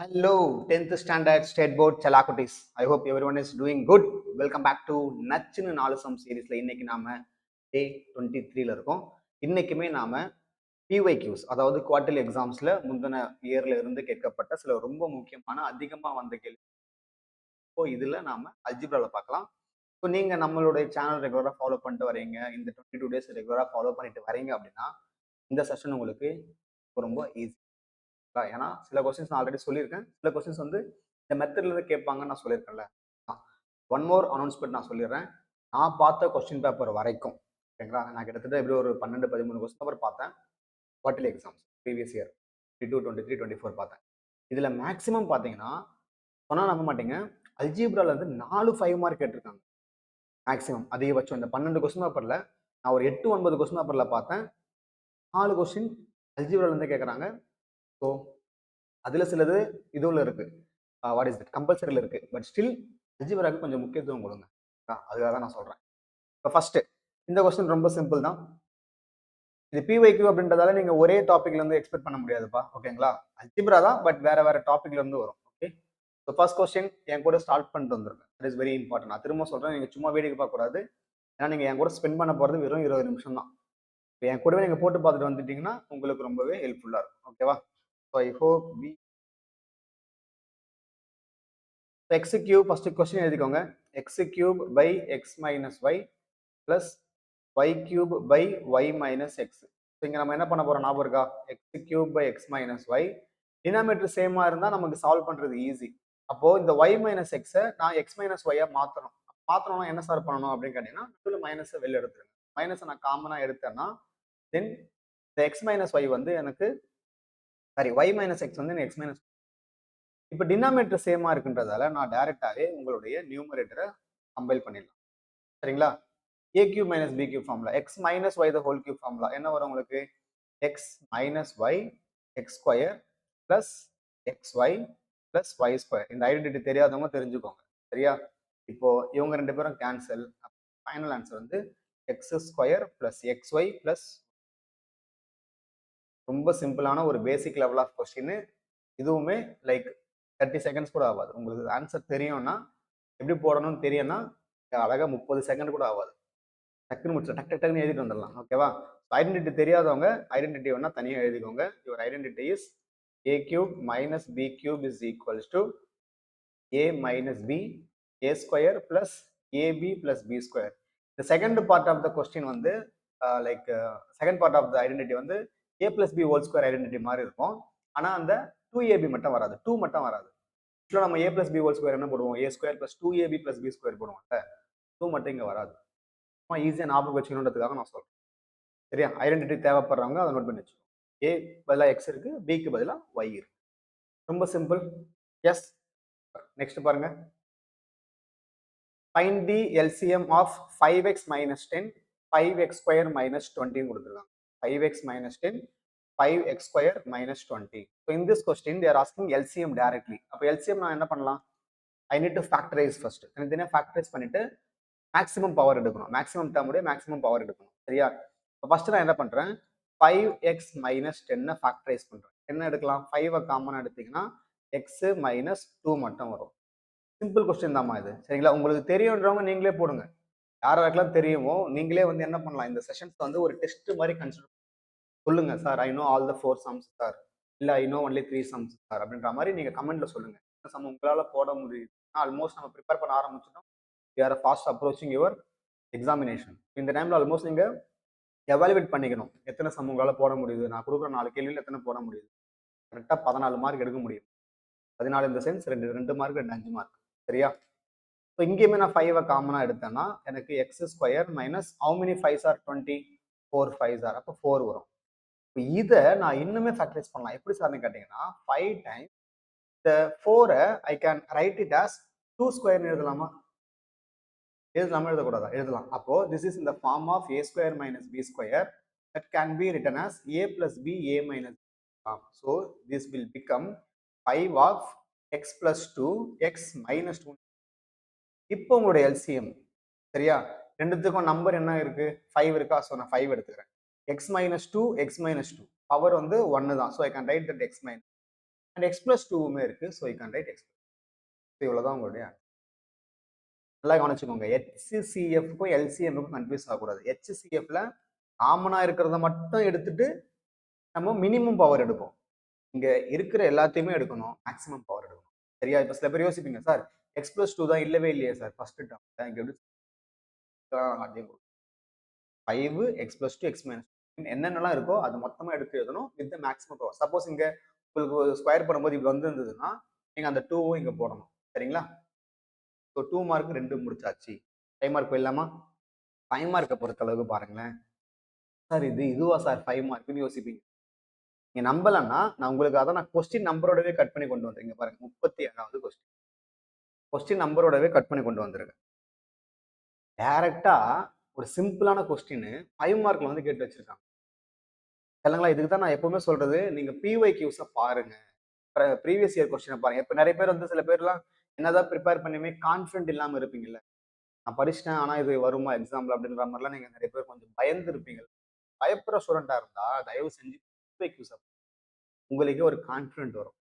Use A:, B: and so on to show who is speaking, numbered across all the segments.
A: Hello, 10th standard state board Chalakutis. I hope everyone is doing good. Welcome back to நச்சுன்னு நாலு some சீரீஸ்ல இன்னைக்கு நாம டே 23ல இருக்கோம். இன்னைக்குமே நாம PYQs அதாவது குவார்டர்லி எக்ஸாம்ஸ்ல முந்தின இயர்ல இருந்து கேட்கப்பட்ட சில ரொம்ப முக்கியமான அதிகமா வந்த கேள்வி. இப்போ இதுல நாம அல்ஜிப்ரால பார்க்கலாம். ஸோ நீங்க நம்மளுடைய சேனல் ரெகுலரா ஃபாலோ பண்ணிட்டு வரீங்க, இந்த 22 டேஸ் ரெகுலரா ஃபாலோ பண்ணிட்டு வரீங்க அப்படின்னா இந்த செஷன் உங்களுக்கு ரொம்ப ஈஸி. ஏன்னா சில கொஸ்டின்ஸ் நான் ஆல்ரெடி சொல்லியிருக்கேன். சில கொஸ்டின்ஸ் வந்து இந்த மெத்தட்ல இருந்து கேட்பாங்கன்னு நான் சொல்லியிருக்கேன்ல. ஒன் மோர் அனௌன்ஸ்மெண்ட் நான் சொல்லிடுறேன். நான் பார்த்த கொஸ்டின் பேப்பர் வரைக்கும் ஓகேங்களா, நான் கிட்டத்தட்ட எப்படி ஒரு 12-13 கொஸ்டின் பேப்பர் பார்த்தேன். குவார்டர்லி எக்ஸாம்ஸ் ப்ரீவியஸ் இயர் 22, 23, 24 பார்த்தேன். இதுல மேக்ஸிமம் பார்த்தீங்கன்னா சொன்னா நம்ப மாட்டீங்க, அல்ஜீப்ரால இருந்து 4 5 மார்க் கேட்டிருக்காங்க மேக்ஸிமம். அதிகபட்சம் இந்த 12 கொஸ்டின் பேப்பர்ல நான் ஒரு 8-9 கொஸ்டின் பேப்பர்ல பார்த்தேன். 4 கொஸ்டின் அல்ஜீப்ரால இருந்து கேட்கறாங்க. ஸோ அதுல சிலது இதுல இருக்கு, வாட் இஸ் தட் கம்பல்சரியில் இருக்கு. பட் ஸ்டில் அல்ஜிப்ராக்கு கொஞ்சம் முக்கியத்துவம் கொடுங்க. அதுக்காக தான் நான் சொல்றேன். இப்போ ஃபர்ஸ்ட் இந்த கொஸ்டின் ரொம்ப சிம்பிள் தான். இது பிஒய்க்யூ அப்படின்றதால நீங்க ஒரே டாபிக்ல இருந்து எக்ஸ்பெக்ட் பண்ண முடியாதுப்பா. ஓகேங்களா, அல்ஜிப்ரா தான், பட் வேற வேற டாபிக்ல இருந்து வரும். ஓகே, ஸோ ஃபர்ஸ்ட் கொஸ்டின் என் கூட ஸ்டார்ட் பண்ணிட்டு வந்துருங்க. It is very important. நான் திரும்ப சொல்றேன், நீங்க சும்மா வேடிக்கை பார்க்க கூடாது. ஏன்னா நீங்க என் கூட ஸ்பெண்ட் பண்ண போறது வெறும் 20 நிமிஷம் தான். என் கூடவே நீங்க போட்டு பார்த்துட்டு வந்துட்டீங்கன்னா உங்களுக்கு ரொம்பவே ஹெல்ப்ஃபுல்லா இருக்கும். ஓகேவா? So I hope we x cube first question எழுதிக்கோங்க. x cube by x minus y plus y cube by y minus x. இங்க நம்ம என்ன பண்ண போறோம் ஞாபகம் இருக்கா? x cube by x minus y. Denominator சேமா இருந்தா நமக்கு சால்வ் பண்றது ஈஸி. அப்போ இந்த y minus x நான் x minus y மாத்தணும். மாத்தணும்னா என்ன சார் பண்ணணும் அப்படின்னு கேட்டீங்கன்னா, நடுவில் மைனஸ் வெளில எடுத்துருங்க. மைனஸ் நான் காமனா எடுத்தேன்னா தென் இந்த x minus y வந்து எனக்கு சாரி y minus x வந்து x minus. இப்போ டினாமினேட்டர் சேமா இருக்குன்றதால நான் டைரக்டாவே உங்களுடைய நியூமரேட்டரை கம்பைல் பண்ணிடலாம். சரிங்களா? a cube minus b cube formula, x minus y the whole cube formula என்ன வரும் உங்களுக்கு? x minus y x square plus xy plus y square. இந்த ஐடென்டிட்டி தெரியாதவங்க தெரிஞ்சுக்கோங்க. சரியா? இப்போ இவங்க ரெண்டு பேரும் கேன்சல். ஃபைனல் ஆன்சர் வந்து x square plus xy plus. ரொம்ப சிம்பிளான ஒரு பேசிக் லெவல் ஆஃப் கொஸ்டின். இதுவுமே லைக் 30 செகண்ட்ஸ் கூட ஆகாது. உங்களுக்கு ஆன்சர் தெரியும்னா, எப்படி போடணும்னு தெரியும்னா அழகா 30 செகண்ட் கூட ஆகாது. டக்குன்னு முடிச்சு டக் டக்குன்னு எழுதிட்டு வந்துடலாம். ஓகேவா? ஐடென்டிட்டி தெரியாதவங்க ஐடென்டிட்டி வேணா தனியாக எழுதிக்கோங்க. Your identity is a cube minus b cube is equals to a minus b a square plus ab plus b square. The second part of the question வந்து second part of the identity வந்து a plus b whole square identity மாதிரி இருக்கும். ஆனா அந்த 2ab மட்டும் வராது, 2 மட்டும் வராது. நம்ம a plus b whole square என்ன போடுவோம்? a square plus 2ab plus b square போடுவோம். 2 மட்டும் இங்க வராது. ஈஸியா ஞாபகம் வச்சுக்கணுன்றதுக்காக நான் சொல்றேன். சரியா? ஐடென்டிட்டி தேவைப்படுறவங்க அதை நோட் பண்ணி வச்சுக்கோங்க. ஏ பதிலாக எக்ஸ் இருக்கு, பிக்கு பதிலாக ஒய் இருக்கு. ரொம்ப சிம்பிள். எஸ், நெக்ஸ்ட் பாருங்க. Find the LCM of 5x minus 10 5x square minus 20 கொடுத்துருக்காங்க. 5x minus 10 5x square minus 20. So in this question they are asking LCM directly. அப்போ LCM நான் என்ன பண்ணலாம்? I need to factorize first. தனித்தனியாக factorise பண்ணிட்டு maximum power எடுக்கணும். Maximum டேர்முடைய maximum power எடுக்கணும். சரியா? இப்போ ஃபர்ஸ்ட் நான் என்ன பண்றேன்? 5x minus 10 ஃபேக்டரைஸ் பண்றேன். என்ன எடுக்கலாம்? 5 காமனா எடுத்தீங்கன்னா x minus 2 மட்டும் வரும். சிம்பிள் கொஸ்டின் தான்மா இது. சரிங்களா? உங்களுக்கு தெரியுன்றவங்க நீங்களே போடுங்க. யாரெல்லாம் தெரியுமோ நீங்களே வந்து என்ன பண்ணலாம், இந்த செஷன்ஸ் வந்து ஒரு டெஸ்ட் மாதிரி கன்சிடர் சொல்லுங்க. Sir I know all the 4 sums sir, இல்ல I know only 3 sums sir அப்படின்ற மாதிரி நீங்க கமெண்ட்ல சொல்லுங்க. சம் உங்களால போட முடியுது. ஆல்மோஸ்ட் நம்ம ப்ரிப்பேர் பண்ண ஆரம்பிச்சிட்டோம். We are fast approaching your examination. இந்த டைம்ல ஆல்மோஸ்ட் நீங்க எவாலுவேட் பண்ணிக்கணும். எத்தனை சம் உங்களால போட முடியுது, நான் கொடுக்குற 4 கேள்வியில் எத்தனை போட முடியுது. கரெக்டாக 14 மார்க் எடுக்க முடியும். 14 இந்த சென்ஸ் 2 மார்க் 5 மார்க். சரியா? ஸோ இங்கேயுமே நான் 5 காமனா எடுத்தேன்னா எனக்கு x square minus how many 5s are 20 4 5s are, அப்போ 4 வரும். இப்போ இதை நான் இன்னுமே ஃபேக்டரைஸ் பண்ணலாம். எப்படி சார்னு கேட்டீங்கன்னா 5 டைம்ஸ் இந்த 4 I can write it as 2 ஸ்கொயர்னு எழுதலாமா? எழுதலாமா எழுதக்கூடாதா? எழுதலாம். அப்போ திஸ் இஸ் இந்த form of a square minus b square that can be written as a plus b a minus b. So this will become 5 of x plus 2 x minus 2. இப்போ உங்களுடைய LCM சரியா? ரெண்டுத்துக்கும் நம்பர் என்ன இருக்கு? 5 இருக்கா? So நான் 5 எடுத்துக்கிறேன். x minus 2 x minus 2 power வந்து 1 தான். So I can write that x minus. And x plus டூவுமே இருக்கு. So you can write x. இவ்வளோதான் உங்களுடைய நல்லா கவனிச்சுக்கோங்க. HCFக்கும் LCMக்கும் கன்ஃபியூஸ் ஆகக்கூடாது. HCFல காமனா இருக்கிறத மட்டும் எடுத்துட்டு நம்ம மினிமம் பவர் எடுப்போம். இங்க இருக்கிற எல்லாத்தையுமே எடுக்கணும், மேக்ஸிமம் பவர் எடுக்கணும். சரியா? இப்ப சில பேர் யோசிப்பீங்க, சார் எக்ஸ் பிளஸ் டூ தான் இல்லவே இல்லையே சார் ஃபர்ஸ்ட் டேர்ம் இங்க எப்படி 5 x plus two x minus என்னென்னலாம் இருக்கோ அது மொத்தமா எடுத்து எழுதணும் வித் மேக்ஸிமம் பவர். சப்போஸ் இங்க உங்களுக்கு ஸ்கொயர் பண்ணும்போது இப்படி வந்திருந்ததுன்னா நீங்க அந்த டூவும் இங்க போடணும். சரிங்களா? ஸோ 2 மார்க் 2 முடிச்சாச்சு. 5 மார்க் போயிடலாமா? 5 மார்க்கை பொறுத்த அளவுக்கு பாருங்களேன். சார் இதுவா சார் 5 மார்க்னு யோசிப்பீங்க. நீங்க நம்பலன்னா நான் உங்களுக்கு அதான் நான் கொஸ்டின் நம்பரோடவே கட் பண்ணி கொண்டு வந்துருங்க பாருங்க. 37வது கொஸ்டின். கொஸ்டின் நம்பரோடவே கட் பண்ணி கொண்டு வந்துருங்க. டைரக்டா ஒரு சிம்பிளான கொஸ்டின் 5 மார்க்ல வந்து கேட்டு வச்சிருக்காங்க. இல்லைங்களா? இதுக்கு தான் நான் எப்பவுமே சொல்றது, நீங்க பிஒய்க்யூஸ பாருங்க. ப்ரீவியஸ் இயர் கொஸ்டினை பாருங்க. இப்ப நிறைய பேர் வந்து சில பேர்லாம் என்னதான் ப்ரிப்பேர் பண்ணியுமே கான்ஃபிடென்ட் இல்லாம இருப்பீங்கல்ல. நான் படிச்சிட்டேன் ஆனா இது வருமா எக்ஸாம்ல அப்படின்ற மாதிரிலாம் நீங்க நிறைய பேர் கொஞ்சம் பயந்து இருப்பீங்க. பயப்படுற ஸ்டூடெண்டா இருந்தா தயவு செஞ்சு பிஒய்க்யூஸ உங்களுக்கே ஒரு கான்ஃபிடென்ட் வரும்.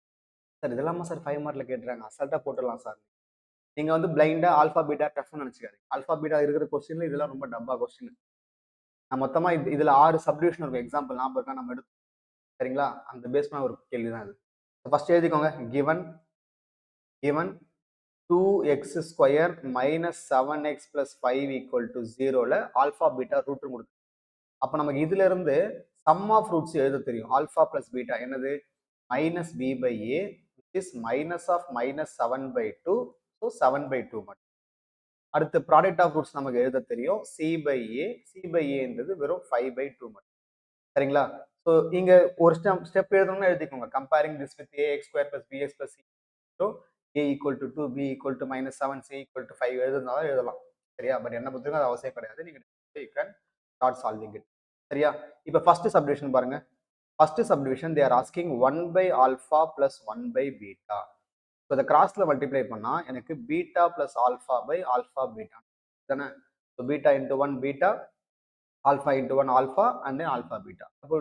A: சார் இதெல்லாமா சார் 5 மார்க்ல கேட்டுறாங்க, அசால்ட்டா போட்டுடலாம் சார். நீங்க வந்து பிளைண்டா ஆல்பா பீட்டா டஃப்னு நினைச்சுக்காதீங்க. ஆல்பா பீட்டா இருக்கிற கொஸ்டின்ல இதெல்லாம் ரொம்ப டப்பா கொஸ்டின். நான் மொத்தமா இதுல 6 சப்டிவிஷன் இருக்கும். எக்ஸாம்பிள் ஞாபகம் இருக்கா நம்ம எடுத்து சரிங்களா? அந்த பேஸ்மான ஒரு கேள்விதான் இது. ஃபர்ஸ்ட் எழுதிக்கோங்க. Given 2x square minus 7x plus 5 equal to 0ல ஆல்பா பீட்டா ரூட் கொடுத்து. அப்ப நமக்கு இதுல இருந்து சம் ஆஃப் ரூட்ஸ் எழுத தெரியும். ஆல்பா பிளஸ் பீட்டா என்னது? Minus B by A is minus of minus 7/2. So 7/2 மட்டும். அடுத்து ப்ராடக்ட் ஆஃப் ரூட்ஸ் நமக்கு எழுத தெரியும். சி பை ஏன்றது வெறும் 5/2 மட்டும். சரிங்களா? ஸோ இங்க ஒரு ஸ்டெப் எழுதணும்னு எழுதிக்கோங்க. Comparing this with ax square plus bx plus c. So a equal to 2, b equal to -7, c equal to 5 எழுதுனாலும் எழுதலாம். சரியா? பட் என்ன பொறுத்தவரைக்கும் அது அவசியம் கிடையாது. நீங்க you can start solving it. சரியா? இப்போ ஃபர்ஸ்ட் சப்டிவிஷன் பாருங்க. First subdivision they are asking 1 by alpha plus 1 by beta. So இதை கிராஸ்ல மல்டிப்ளை பண்ணா எனக்கு beta plus alpha by alpha beta தானே? So beta into 1 beta, alpha into 1 alpha and then alpha beta. அப்போ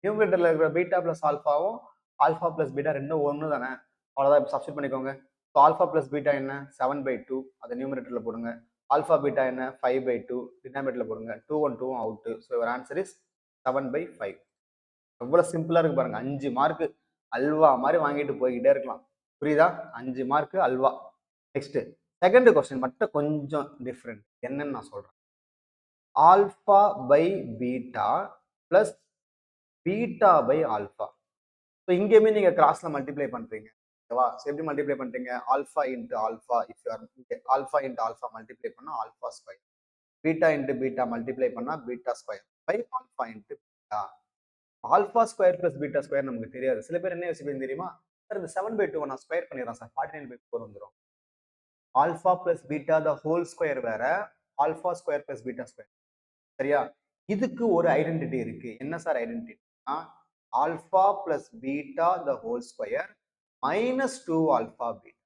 A: நியூமரேட்டர்ல இருக்கிற beta plus ஆல்ஃபாவும் alpha plus beta ரெண்டும் ஒன்று தானே? அவ்வளோதான். இப்போ சப்ஸ்டிட் பண்ணிக்கோங்க. ஸோ ஆல்ஃபா பிளஸ் பீட்டா என்ன? 7/2. அதை நியூமரேட்டர்ல போடுங்க. ஆல்ஃபா பீட்டா என்ன? 5/2. டினாமினேட்டர்ல போடுங்க. 2 1 2 out. So your answer is 7/5. எவ்வளவு சிம்பிளா இருக்கு பாருங்க. 5 மார்க் அல்வா மாதிரி வாங்கிட்டு போய்கிட்டே இருக்கலாம். புரியுதா? 5 மார்க் அல்வா. நெக்ஸ்ட் செகண்ட் கொஸ்டின் மட்டும் கொஞ்சம் டிஃப்ரெண்ட். என்னன்னு நான் சொல்றேன். Alpha by beta plus beta by alpha. So இங்கேயுமே நீங்க கிராஸ்ல மல்டிப்ளை பண்றீங்க. ஓகேவா? ஸோ எப்படி மல்டிப்ளை பண்றீங்க? Alpha into alpha. If you alpha into alpha multiply பண்ணா alpha square. Beta into beta multiply பண்ணா beta square by alpha into beta. Alpha square plus beta square நமக்கு தெரியாது. சில பேர் என்ன யோசிப்பீங்க தெரியுமா? சார் இந்த 7/2 நான் ஸ்கொயர் பண்ணிடுறேன் சார். 49/4 வந்துடும். Alpha plus beta the whole square வேற, alpha square plus beta square. சரியா? இதுக்கு ஒரு ஐடென்டிட்டி இருக்கு. என்ன sir identity? Alpha plus beta the whole square minus 2 alpha beta.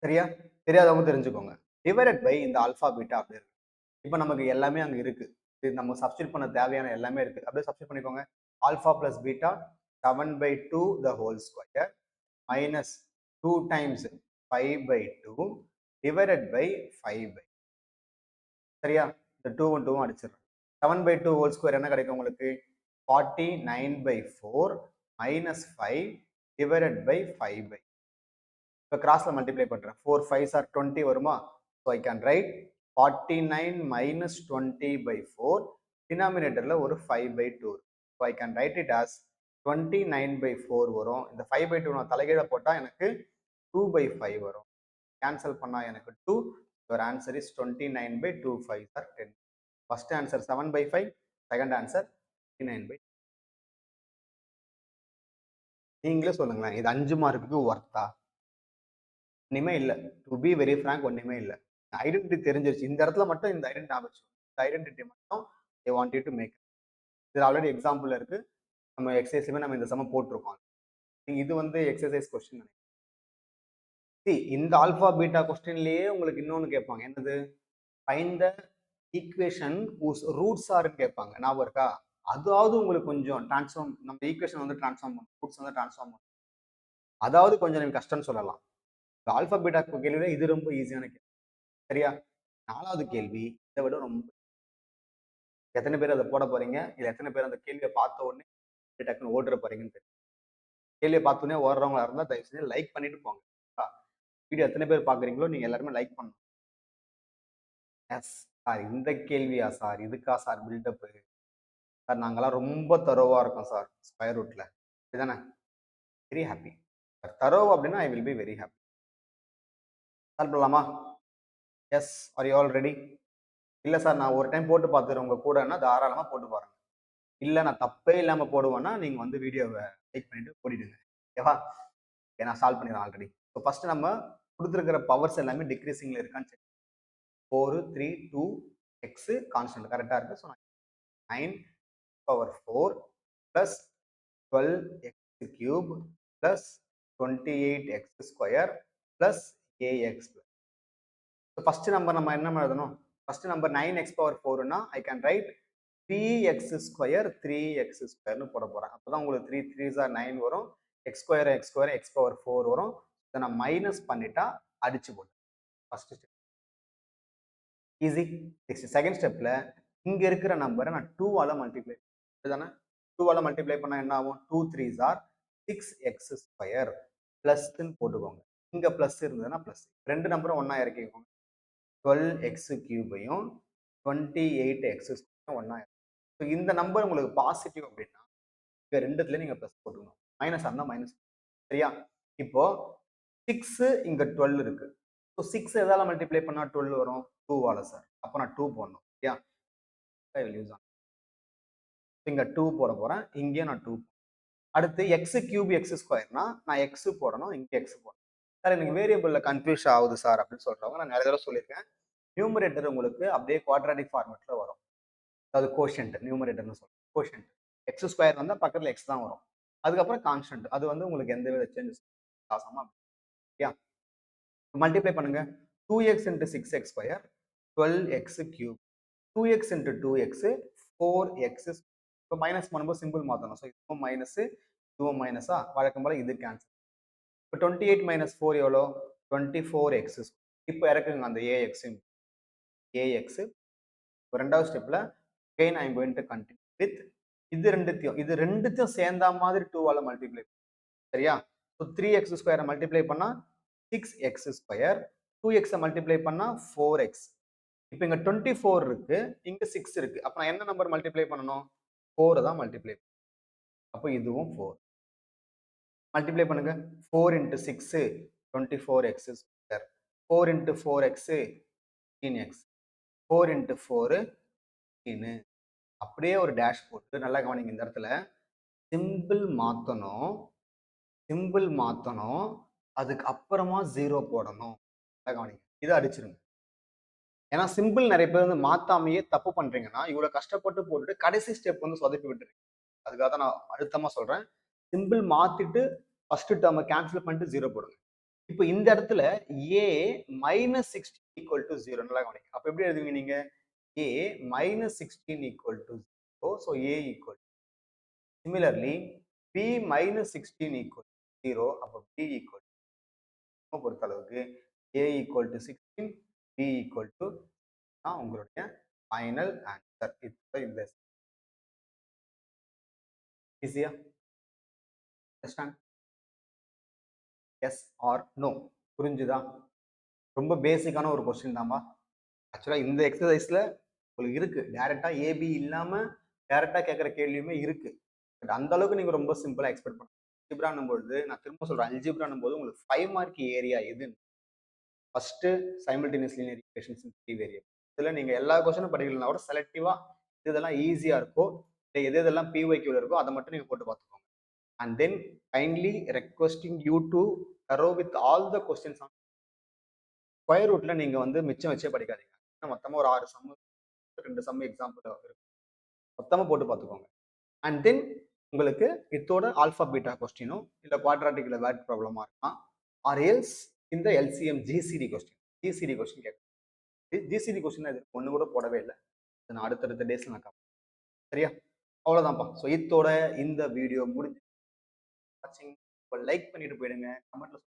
A: சரியா? தெரியாதவங்க தெரிஞ்சுக்கோங்க. டிவைடட் பை இந்த ஆல்பா பீட்டா அப்படி இருக்கு. இப்போ நமக்கு எல்லாமே அங்க இருக்கு. இது நம்ம சப்ஸ்டிட் பண்ண தேவையான எல்லாமே இருக்கு. அப்படியே சப்ஸ்டிட் பண்ணிக்கோங்க. Alpha plus beta 7/2 the whole square minus 2 times 5/2 divided by 5/. சரியா? இந்த 2 1 2 அடிச்சிடுறேன். 7/2 whole square என்ன கிடைக்கும் உங்களுக்கு? 49/4 minus 5 divided by 5/. இப்போ கிராஸ்ல மல்டிப்ளை பண்றேன். 4 5s are 20 வருமா? So I can right 49 minus 20/4. டினாமினேட்டர்ல ஒரு 5/2. So I can write it as 29/4 வரும். இந்த 5/2 நான் தலைகீழ போட்டா எனக்கு 2/5 வரும். கேன்சல் பண்ணா எனக்கு 2. Your answer is 29/2 5s are 10. First answer 7/5, second answer 29/. நீங்களே சொல்லுங்களேன், இது 5 மார்க்குக்கு ஒர்த்தா? ஒண்ணுமே இல்ல. டு பி வெரி ஃப்ராங்க் ஒண்ணுமே இல்ல. ஐடென்டிட்டி தெரிஞ்சிருச்சு. இந்த இடத்துல மட்டும் இந்த ஐடென்டிட்டி ஞாபகம். இந்த ஐடென்டிட்டி மட்டும் they want you to make. இது ஆல்ரெடி எக்ஸாம்பிள் இருக்கு. நம்ம எக்ஸசைஸ்லயுமே நம்ம இந்த சம போட்டிருக்கோம். இது வந்து எக்ஸசைஸ் கொஸ்டின். இந்த ஆல்பா பீட்டா கொஸ்டின்லயே உங்களுக்கு இன்னொன்னு கேட்பாங்க. என்னது? Find the equation whose roots ஆர்னு கேட்பாங்க. ஞாபகம் இருக்கா? அதாவது உங்களுக்கு கொஞ்சம் டிரான்ஸ்ஃபார்ம் நம்ம ஈக்குவேஷன் வந்து டிரான்ஸ்ஃபார்ம் பண்ணும், ரூட்ஸ் வந்து டிரான்ஸ்ஃபார்ம் பண்ணும். அதாவது கொஞ்சம் நீங்க கஷ்டம்னு சொல்லலாம். ஆல்பா பீட்டா கேள்வியில இது ரொம்ப ஈஸியான கேள்வி. சரியா? 4வது கேள்வி இதை விட ரொம்ப எத்தனை பேர் அதை போட போறீங்க? இல்ல எத்தனை பேர் அந்த கேள்வியை பார்த்த உடனே டக்குன்னு ஓடுற போறீங்கன்னு தெரியும். கேள்வியை பார்த்த உடனே ஓடுறவங்களா இருந்தா தயவு செஞ்சு லைக் பண்ணிட்டு போங்க. வீடியோ எத்தனை பேர் பாக்குறீங்களோ நீங்க எல்லாருமே லைக் பண்ணணும். எஸ் சார், இந்த கேள்வியா சார், இதுக்கா சார் பில்டப்? சார் நாங்கெல்லாம் ரொம்ப தரோவா இருக்கோம் சார் ஸ்கொயர் ரூட்ல. இதுதானே? Very happy. தரோவ் அப்படின்னா I will be very happy. Solve பண்ணலாமா? Yes, are you all ready? இல்ல சார் நான் ஒரு டைம் போட்டு பார்த்துறேன் உங்க கூடன்னா தாராளமா போட்டு பாருங்க. இல்ல நான் தப்பே இல்லாம போடுவேன்னா நீங்க வந்து வீடியோவை லைக் பண்ணிட்டு ஓடிடுங்க. ஓகேவா? நான் சால்வ் பண்ணிடுறேன் ஆல்ரெடி. ஸோ ஃபர்ஸ்ட் நம்ம கொடுத்துருக்கிற பவர்ஸ் எல்லாமே டிக்ரீசிங்ல இருக்கான்னு செக். 4, 3, 2, எக்ஸ் கான்ஸ்டன்ட் கரெக்டா இருக்கு. So 9 power 4 plus 12 x cube plus 28 x square plus a x. First number நம்ம என்ன எழுதணும்? ஃபர்ஸ்ட் நம்பர் 9x பவர் 4னா I can write 3x square 3x ஸ்கொயர்னு போட போறேன். அப்பதான் உங்களுக்கு 3 3s are 9 வரும். x ஸ்கொயர் x பவர் 4 வரும். இதை நான் மைனஸ் பண்ணிட்டா அடிச்சு போட்டேன். First step easy. Next second ஸ்டெப்ல இங்க இருக்கிற நம்பரை நான் 2 ஆல மல்டிப்ளை இதுதானே? 2 ஆல மல்டிப்ளை பண்ணா என்ன ஆகும்? 2 3s are 6x ஸ்கொயர் பிளஸ்ன்னு போட்டுக்கோங்க. இங்க பிளஸ் இருந்ததுன்னா பிளஸ். ரெண்டு நம்பரும் ஒன்னா இறக்கிக்கோங்க. 12x கியூபையும் 28x ஒன்னா. ஸோ இந்த நம்பர் உங்களுக்கு பாசிட்டிவ் அப்படின்னா இங்க ரெண்டுத்துல நீங்க பிளஸ் போட்டுக்கணும். மைனஸ் இருந்தா மைனஸ். சரியா? இப்போ 6 இங்க 12 இருக்கு. ஸோ 6 எதால மல்டிப்ளை பண்ணா 12 வரும்? 2 வால சார். அப்போ நான் 2 போடணும். சரியா? I will use on. இங்க 2 போட போறேன். இங்கேயும் நான் 2. அடுத்து எக்ஸ் கியூப் எக்ஸ் ஸ்கொயர்னா நான் எக்ஸ் போடணும், இங்க எக்ஸ் போடணும். சார் எனக்கு வேரியபிள்ல கன்ஃபியூஸ் ஆகுது சார் அப்படின்னு சொல்றவங்க நான் நிறைய தடவை சொல்லியிருக்கேன். நியூமரேட்டர் உங்களுக்கு அப்படியே குவாட்ராட்டிக் ஃபார்மேட்ல வரும். அதாவது கோஷன்ட் நியூமரேட்டர்னு சொல்றோம். கோஷன்ட் எக்ஸ் ஸ்கொயர் வந்தா பக்கத்துல எக்ஸ் தான் வரும். அதுக்கப்புறம் கான்ஸ்டன்ட் அது வந்து உங்களுக்கு எந்த வித சேஞ்சஸ் ஆகாம மல்டிப்ளை பண்ணுங்க. 2x into 6x square 12x cube 2x into 2x 4x. இப்போ மைனஸ் பண்ணும்போது சிம்பிள் மாற்றணும். ஸோ இதுவும் மைனஸ் இதுவும் மைனஸா வழக்கம் போல இது கேன்சல். இப்போ 28 மைனஸ் 4 எவ்வளோ? 24x. இப்போ இறக்குங்க அந்த ஏஎக்ஸ். ரெண்டாவது ஸ்டெப்ல again I am going to continue with இது ரெண்டுத்தையும் சேர்ந்த மாதிரி 2 ஆல மல்டிப்ளை. சரியா? ஸோ 3x ஸ்கொயரை மல்டிப்ளை பண்ணா 6x ஸ்கொயர், 2x மல்டிப்ளை பண்ணா 4x. இப்போ இங்க 24 இருக்கு, இங்க 6 இருக்கு. அப்ப நான் என்ன நம்பர் மல்டிப்ளை பண்ணணும்? 4 தான் மல்டிப்ளை. அப்போ இதுவும் 4 மல்டிப்ளை பண்ணுங்க. 4 into 6 24x square, 4 into 4x 16x, 4 into 4 16. அப்படியே ஒரு டேஷ் போட்டு நல்லா கவனிங்க. இந்த இடத்துல சிம்பிள் மாத்தணும், அதுக்கு அப்புறமா 0 போடணும். நல்லா கவனிங்க. இதை அடிச்சிருங்க. ஏன்னா சிம்பிள் நிறைய பேர் வந்து மாத்தாமையே தப்பு பண்றீங்கன்னா இவ்வளவு கஷ்டப்பட்டு போட்டுட்டு கடைசி ஸ்டெப் வந்து சொதப்பி விட்டுருங்க. அதுக்காக தான் நான் அழுத்தமா சொல்றேன். சிம்பிள் மாத்திட்டு ஃபர்ஸ்ட் டேர்மை கேன்சல் பண்ணிட்டு 0 போடுங்க. இப்போ இந்த இடத்துல a மைனஸ் 16 ஈக்குவல் டு 0 நல்லா கவனிங்க. அப்ப எப்படி எழுதுவீங்க நீங்க? a minus 16 equal to 0. So a equal. Similarly b minus 16 equal 0. அப்போ b ஈக்குவல் பொறுத்த அளவுக்கு a equal to 16, b equal to உங்களுடைய ஃபைனல் ஆன்சர். இந்த ஈஸியா? Yes or no? புரிஞ்சுதா? ரொம்ப பேசிக்கான ஒரு கொஸ்டின் தான்பா. ஆக்சுவலா இந்த எக்ஸசைஸ்ல உங்களுக்கு இருக்கு டைரக்டா ஏபி இல்லாம டைரக்டா கேட்கிற கேள்வியுமே இருக்கு. பட் அந்த அளவுக்கு நீங்க ரொம்ப சிம்பிளா எக்ஸ்பெக்ட் பண்ணுங்க. அல்ஜிப்ரானும் பொழுது நான் திரும்ப சொல்றேன், அல்ஜிப்ரானும் போது உங்களுக்கு 5 மார்க் ஏரியா எது? ஃபர்ஸ்ட் சைமல்டேனியஸ் லீனியர் ஈக்குவேஷன்ஸ் இன் 3 வேரியபிள். இதுல நீங்க எல்லா கொஸ்டினும் படிக்கலனா கூட செலக்டிவா இதெல்லாம் ஈஸியா இருக்கோ, எது எதெல்லாம் பிஒய்க்யூல இருக்கோ அதை மட்டும் நீங்க போட்டு பார்த்துக்கோங்க. And then kindly requesting you to thorough with all the questions on square ரூட்ல நீங்க வந்து மிச்சம் வச்சே படிக்காதீங்க. மொத்தமா ஒரு 6 சம் 2 சம் எக்ஸாம்பிள் இருக்கு. மொத்தமா போட்டு பார்த்துக்கோங்க. அண்ட் தென் உங்களுக்கு இதோட ஆல்பா பீட்டா கொஸ்டினோ இல்ல குவாட்ராட்டிக்ல வேர்ட் ப்ராப்ளமா இருக்கலாம். ஆர் எல்ஸ் இந்த எல்சிஎம் ஜிசிடி கொஸ்டின் கேட்கும். ஜிசிடி கொஸ்டின் இது ஒண்ணு கூட போடவே இல்லை. நான் அடுத்தடுத்த டேஸ்ல நான் சரியா? அவ்வளோதான்ப்பா. ஸோ இத்தோட இந்த வீடியோ முடிஞ்சு. வாட்சிங். லைக் பண்ணிட்டு போயிடுங்க. கமெண்ட்ல